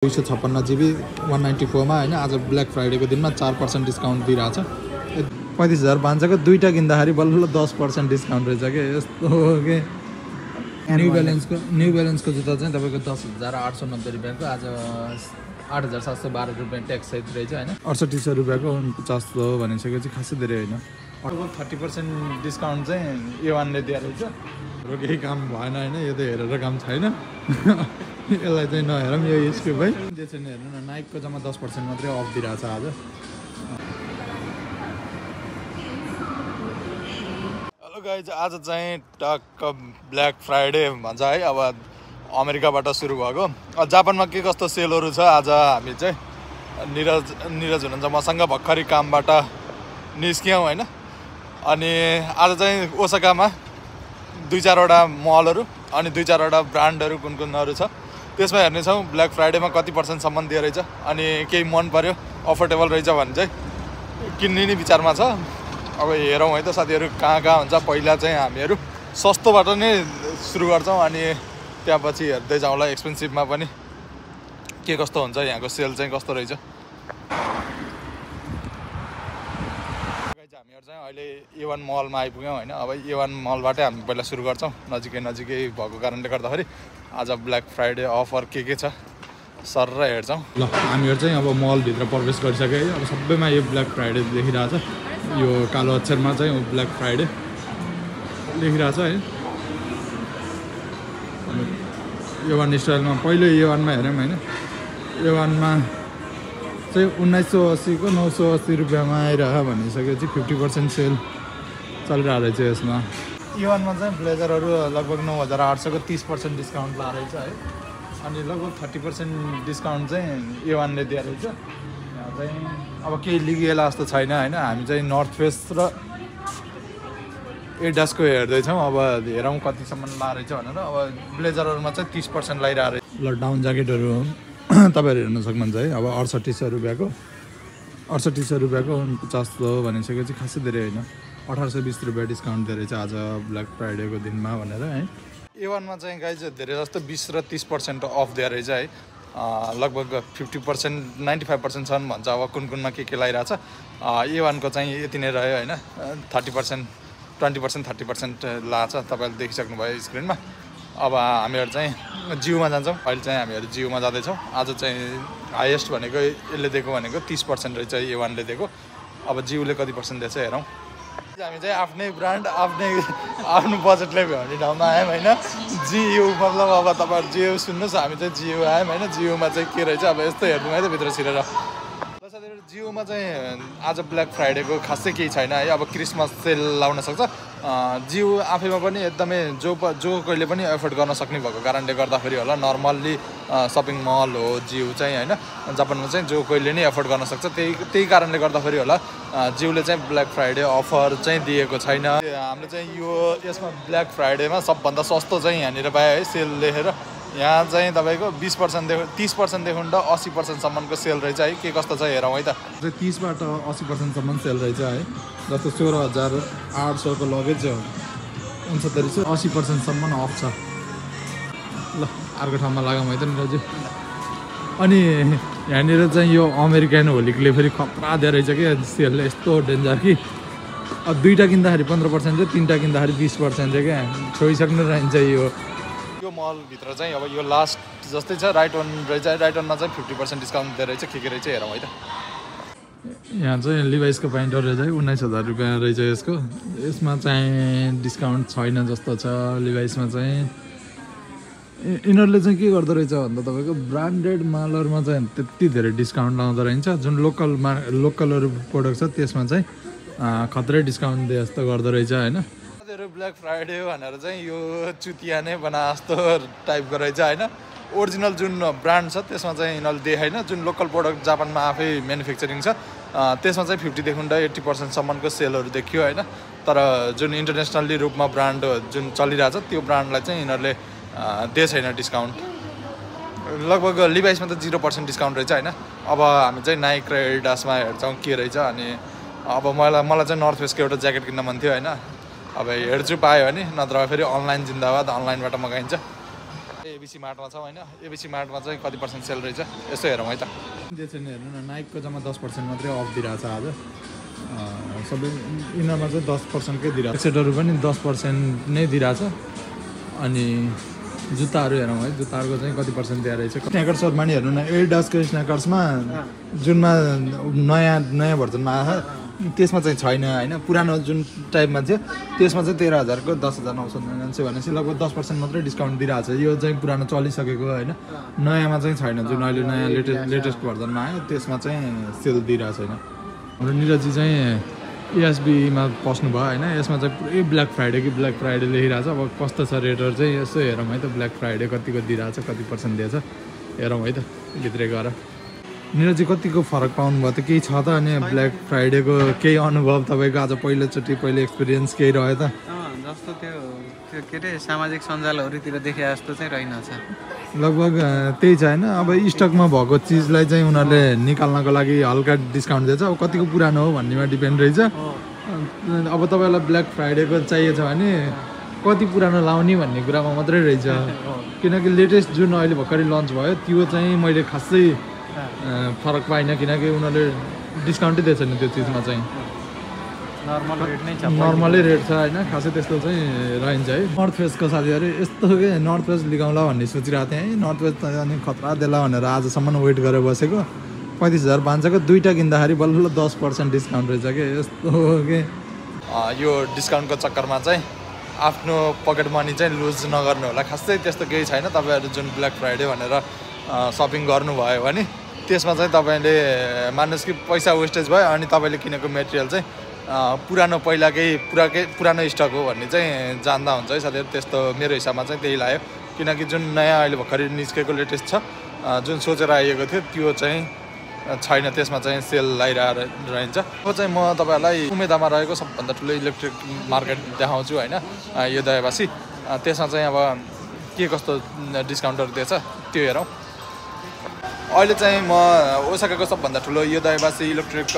256 GB 194 मा हैन आज ब्ल्याक फ्राइडेको दिनमा 4% डिस्काउन्ट दिइराछ 35000 दुईटा किन्दाखेरि बल्ल 10% डिस्काउन्ट रहेछ के यस्तो के न्यू ब्यालेन्सको जुत्ता चाहिँ तपाईको 10890 रुपैयाँको आज 8712 रुपैयाँ ट्याक्स सहित रहेछ हैन 6800 रुपैयाँको 50 भनिसकेपछि खासै धेरै हैन 30% डिस्काउन्ट चाहिँ A1 ले दिएर रहेछ र केही काम भएन हैन यो त हेरेर काम छैन यसलाई चाहिँ नहेरौँ यो स्क्रिप है त्यो चाहिँ हेर्नु न नाइकको जम्मा 10% मात्रै अफ दिइरहेछ आज हेलो गाइज आज चाहिँ टक्क ब्ल्याक फ्राइडे भन्छ है अब अमेरिकाबाट सुरु भएको जापानमा के कस्तो सेलहरू छ आज हामी चाहिँ निरज हुनुहुन्छ मसँग भर्खरै कामबाट निस्क्यौँ हैन अनि आज चाहिँ ओसाकामा 2-4 वटा मलहरू अनि 2-4 वटा ब्रान्डहरू कुनकुनहरू छ त्यसमा हेर्नेछौँ ब्ल्याक फ्राइडेमा कति % दिएर रहेछ अनि केही मन पर्यो अफोर्डेबल रहेछ भने चाहिँ किन्ने नि विचारमा छ अब हेरौँ है त साथीहरू कहाँ हुन्छ पहिला चाहिँ हामीहरू सस्तोबाट नै सुरु गर्छौँ अनि त्यसपछि हेर्दै जाउँला एक्सपेन्सिभमा पनि के कस्तो हुन्छ यहाँको सेल चाहिँ कस्तो रहेछ हामीहरू चाहिँ अहिले A1 मलमा आइपुग्यौँ होइन अब A1 मलबाटै हामी पहिला सुरु गर्छौँ नजिकै भएको कारणले गर्दाखेरि आज ब्ल्याक फ्राइडे अफर के छ सर र हेर्छौँ ल हामीहरू चाहिँ अब मलभित्र प्रवेश गरिसक्यो है अब सबैमा यो ब्ल्याक फ्राइडे लेखिरहेछ यो कालो अक्षरमा चाहिँ ब्ल्याक फ्राइडे लेखिरहेछ है A1 स्टाइलमा पहिलो A1 मा हेऱ्यौँ होइन A1 मा चाहिँ 1980 को 980 रुपैयाँमा आइरह भनिसकेपछि 50% सेल चलिरहेको रहेछ यसमा A1 मा चाहिँ ब्लेजरहरू लगभग 9800 को 30% डिस्काउन्ट ला रहेछ है अनि लगभग 30% डिस्काउन्ट चाहिँ A1 ले दिएर रहेछ यहाँ चाहिँ अब केही लिगिएला जस्तो छैन हैन हामी चाहिँ नर्थ फेस र एडासको हेर्दैछौँ अब हेरौँ कतिसम्म ला रहेछ भनेर अब ब्लेजरहरूमा चाहिँ 30% लाइरहेको रहेछ ल डाउन ज्याकेटहरू तपाईहरु हेर्न सक्नुहुन्छ है अब 6800 रुपैयाँको 6800 रुपैयाँको 50 भनिसकेपछि खासै धेरै हैन 1820 रुपैयाँ डिस्काउन्ट दिएर चाहिँ आज ब्ल्याक फ्राइडेको दिनमा भनेर है A1 मा चाहिँ गाइज धेरै जस्तो 20 र 30% अफ दिएर रहेछ है लगभग 50% 95% छन् भन्छ अब कुनमा के लागिरहेछ A1 को चाहिँ यति नै रह्यो हैन 30% 20% 30% लाछ तपाईहरुले देखिसक्नुभयो स्क्रिनमा अब हामीहरू चाहिँ जियोमा जान्छौँ अहिले चाहिँ हामीहरू जियोमा जाँदैछौँ आज चाहिँ हाइएस्ट भनेको यसले दिएको भनेको 30% रहेछ A1 ले दिएको अब जियोले कति % दिएछ हेरौँ हामी चाहिँ आफ्नै ब्रान्ड आफ्नो बजेटले भ्याउने ठाउँमा आयौँ होइन जियो मतलब अब तपाईँहरू जियो सुन्नुहोस् हामी चाहिँ जियो आयौँ होइन जियोमा चाहिँ के रहेछ अब यस्तो हेर्नु है त भित्र छिरेर साथीहरू जियोमा चाहिँ आज ब्ल्याक फ्राइडेको खासै केही छैन है अब क्रिसमस सेल लाउन सक्छ जियो आफैमा पनि एकदमै जो कहिले पनि एफोर्ड गर्न सक्ने भएको कारणले गर्दाखेरि होला नर्मल्ली सपिङ मल हो जियो चाहिँ होइन जापानमा चाहिँ जो कहिले नै एफोर्ड गर्न सक्छ त्यही कारणले गर्दाखेरि होला जियोले चाहिँ ब्ल्याक फ्राइडे अफर चाहिँ दिएको छैन हामीले चाहिँ यो यसमा ब्ल्याक फ्राइडेमा सबभन्दा सस्तो चाहिँ यहाँनिर पायो है सेल लेखेर यहाँ चाहिँ तपाईँको 20% देखि 30% देखि 80% सम्मको सेल रहेछ है के कस्तो छ हेरौँ है त 30 बाट 80% सम्म सेल रहेछ है जस्तो 16800 को लगेज 6900 80% सम्म अफ छ ल अर्को ठाउँमा लगाऊँ है त निरजी अनि यहाँनिर चाहिँ यो अमेरिकन होलिकले फेरि खतरा दिएर रहेछ कि सेल यस्तो डेन्जर कि अब दुईटा किन्दाखेरि 15% चाहिँ तीनटा किन्दाखेरि 20% चाहिँ क्या छोइसक्नु रहन्छ यो मलभित्र चाहिँ अब यो लास्ट जस्तै छ राइट वन रहेछ राइट वनमा चाहिँ 50% डिस्काउन्ट दिएर रहेछ के रहेछ हेरौँ है त यहाँ चाहिँ लिभाइसको प्यान्टहरू रहेछ है 19000 रुपैयाँ रहेछ यसको यसमा चाहिँ डिस्काउन्ट छैन जस्तो छ लिभाइसमा चाहिँ यिनीहरूले चाहिँ के गर्दो रहेछ भन्दा तपाईँको ब्रान्डेड मालहरूमा चाहिँ त्यति धेरै डिस्काउन्ट लाउँदो रहेछ जुन लोकलहरू प्रोडक्ट छ त्यसमा चाहिँ खत्रै डिस्काउन्ट दिए जस्तो गर्दो रहेछ होइन ब्ल्याक फ्राइडे भनेर चाहिँ यो चुतिया नै बना जस्तो टाइपको रहेछ होइन ओरिजिनल जुन ब्रान्ड छ त्यसमा चाहिँ यिनीहरूले देखाएन जुन लोकल प्रोडक्ट जापानमा आफै म्यानुफ्याक्चरिङ छ त्यसमा चाहिँ 50 देखि 80% सम्मको सेलहरू देखियो होइन तर जुन इन्टरनेसनल्ली रूपमा ब्रान्ड जुन चलिरहेछ त्यो ब्रान्डलाई चाहिँ यिनीहरूले दिए छैन डिस्काउन्ट लगभग लिभाइसमा त 0% डिस्काउन्ट रहेछ होइन अब हामी चाहिँ नाइक र एडिडासमा हेर्छौँ के रहेछ अनि अब मलाई चाहिँ नर्थ फेसको एउटा ज्याकेट किन्न मन थियो होइन अब हेर्छु पायो भने नत्र फेरि अनलाइन जिन्दाबाद अनलाइनबाट मगाइन्छ एबिसी मार्टमा छौँ होइन एबिसी मार्टमा चाहिँ कति पर्सेन्ट सेल रहेछ यसो हेरौँ है त त्यो चाहिँ हेर्नु न नाइकको जम्मा 10% मात्रै अफ दिइरहेछ आज सबै यिनीहरूमा चाहिँ 10%कै दिइरहेको सेटहरू पनि 10% नै दिइरहेछ अनि जुत्ताहरू हेरौँ है जुत्ताहरूको चाहिँ कति पर्सेन्ट दिएर रहेछ स्न्याकर्सहरूमा नि हेर्नु न एडिडासको स्न्याकर्समा जुनमा नयाँ भर्जनमा आयो त्यसमा चाहिँ छैन होइन पुरानो जुन टाइपमा थियो त्यसमा चाहिँ 13,000को 10,999 भनेपछि लगभग 10% मात्रै डिस्काउन्ट दिइरहेको छ यो चाहिँ पुरानो चलिसकेको होइन नयाँमा चाहिँ छैन जुन अहिले नयाँ लेटेस्ट भर्जनमा आयो त्यसमा चाहिँ सेल दिइरहेको छैन हाम्रो निरजी चाहिँ एएसबीमा पस्नु भयो होइन यसमा चाहिँ पुरै ब्ल्याक फ्राइडे लेखिरहेको छ अब कस्तो छ रेटहरू चाहिँ यसो हेरौँ है त ब्ल्याक फ्राइडे कतिको दिइरहेको छ कति पर्सेन्ट दिएछ हेरौँ है त भित्रै गएर निरजी कतिको फरक पाउनुभयो त केही छ त अनि ब्ल्याक फ्राइडेको केही अनुभव तपाईँको आज पहिलो एक्सपिरियन्स केही रह्यो त जस्तो त्यो के अरे सामाजिक सञ्जालहरूतिर देखे जस्तो चाहिँ रहेनछ लगभग त्यही छ होइन अब स्टकमा भएको चिजलाई चाहिँ उनीहरूले निकाल्नको लागि हल्का डिस्काउन्ट दिएछ अब कतिको पुरानो हो भन्नेमा डिपेन्ड रहेछ अब तपाईँलाई ब्ल्याक फ्राइडेको चाहिएको छ भने कति पुरानो लाउने भन्ने कुरामा मात्रै रहेछ किनकि लेटेस्ट जुन अहिले भर्खरै लन्च भयो त्यो चाहिँ मैले खासै फरक पाइनँ किनकि उनीहरूले डिस्काउन्टै दिएछ नि त्यो चिजमा चाहिँ नर्मलै रेट छ होइन खासै त्यस्तो चाहिँ रहन्छ है नर्थ फेसको साथीहरू यस्तो के नर्थ फेस लिगाउँला भन्ने सोचिरहेको थिएँ है नर्थ फेस अनि खतरा देला भनेर आजसम्म वेट गरेर बसेको 35,500को दुईवटा किन्दाखेरि बल्ल 10% डिस्काउन्ट रहेछ कि यस्तो के यो डिस्काउन्टको चक्करमा चाहिँ आफ्नो पकेट मनी चाहिँ लुज नगर्नु होला खासै त्यस्तो केही छैन तपाईँहरू जुन ब्ल्याक फ्राइडे भनेर सपिङ गर्नुभयो भने त्यसमा चाहिँ तपाईँले मान्नुहोस् कि पैसा वेस्टेज भयो अनि तपाईँले किनेको मेटेरियल चाहिँ पुरानो स्टक हो भन्ने चाहिँ जान्दा हुन्छ है साथीहरू त्यस्तो मेरो हिसाबमा चाहिँ त्यही लाग्यो किनकि जुन नयाँ अहिले भर्खरै निस्केको लेटेस्ट छ जुन सोचेर आइएको थियो त्यो चाहिँ छैन त्यसमा चाहिँ सेल लगाइरहेको रहन्छ अब चाहिँ म तपाईँहरूलाई उमेदामा रहेको सबभन्दा ठुलो इलेक्ट्रिक मार्केट देखाउँछु होइन यो दयावासी त्यसमा चाहिँ अब के कस्तो डिस्काउन्टहरू दिएछ त्यो हेरौँ अहिले चाहिँ म ओसाकाको सबभन्दा ठुलो यो दयावासी इलेक्ट्रिक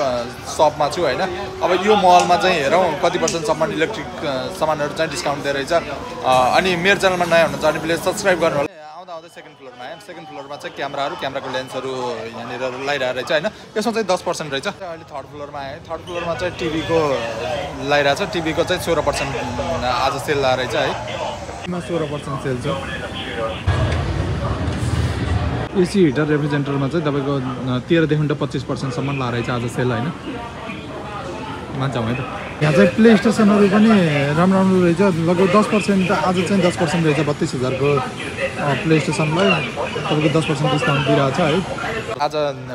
सपमा छु होइन अब यो मलमा चाहिँ हेरौँ कति पर्सेन्टसम्म इलेक्ट्रिक सामानहरू चाहिँ डिस्काउन्ट दिएर रहेछ अनि मेरो च्यानलमा नयाँ हुनुहुन्छ भने प्लिज सब्सक्राइब गर्नु होला आउँदा सेकेन्ड फ्लोरमा आयो सेकेन्ड फ्लोरमा चाहिँ क्यामेराको लेन्सहरू यहाँनिर लगाइरहेको रहेछ होइन यसमा चाहिँ 10% रहेछ अहिले थर्ड फ्लोरमा आयो थर्ड फ्लोरमा चाहिँ टिभीको लगाइरहेको छ टिभीको चाहिँ 16% आज सेल लगाएर रहेछ है यसमा 16% सेल छ एसी हिटर रेफ्रिजरेटरमा चाहिँ तपाईँको 13 देखि 25%सम्म लगाएर रहेछ आज सेल होइन मान्छौँ है त यहाँ चाहिँ प्ले स्टेसनहरू पनि राम्रो रहेछ लगभग 10% आज चाहिँ 10% रहेछ 32,000को प्ले स्टेसनलाई तपाईँको 10% डिस्काउन्ट दिइरहेको छ है आज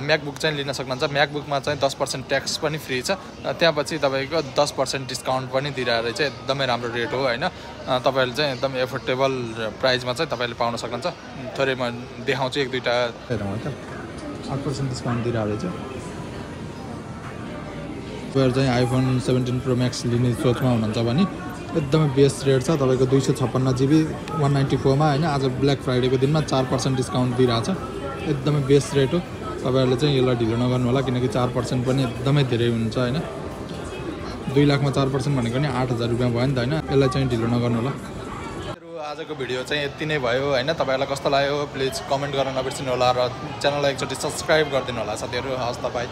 म्याकबुक चाहिँ लिन सक्नुहुन्छ म्याकबुकमा चाहिँ 10% ट्याक्स पनि फ्री छ त्यहाँपछि तपाईँको 10% डिस्काउन्ट पनि दिइरहेको रहेछ एकदमै राम्रो रेट हो होइन तपाईँहरूले चाहिँ एकदम एफोर्डेबल प्राइसमा चाहिँ तपाईँले पाउन सक्नुहुन्छ थोरै म देखाउँछु एक दुईवटा हेरौँ है त 8% डिस्काउन्ट दिइरहेको रहेछ तपाईँहरू चाहिँ आइफोन 17 प्रो म्याक्स लिने सोचमा हुनुहुन्छ भने एकदमै बेस्ट रेट छ तपाईँको 256 GB 194मा होइन आज ब्ल्याक फ्राइडेको दिनमा 4% डिस्काउन्ट दिइरहेको छ एकदमै बेस्ट रेट हो तपाईँहरूले चाहिँ यसलाई ढिलो नगर्नु होला किनकि 4% पनि एकदमै धेरै हुन्छ होइन 2 लाखमा 4% भनेको नि 8,000 रुपियाँ भयो नि त होइन यसलाई चाहिँ ढिलो नगर्नु होला आजको भिडियो चाहिँ यति नै भयो होइन तपाईँहरूलाई कस्तो लाग्यो प्लिज कमेन्ट गर्न नबिर्सिनु होला र च्यानललाई एकचोटि सब्सक्राइब गरिदिनु होला साथीहरू हस् त बाई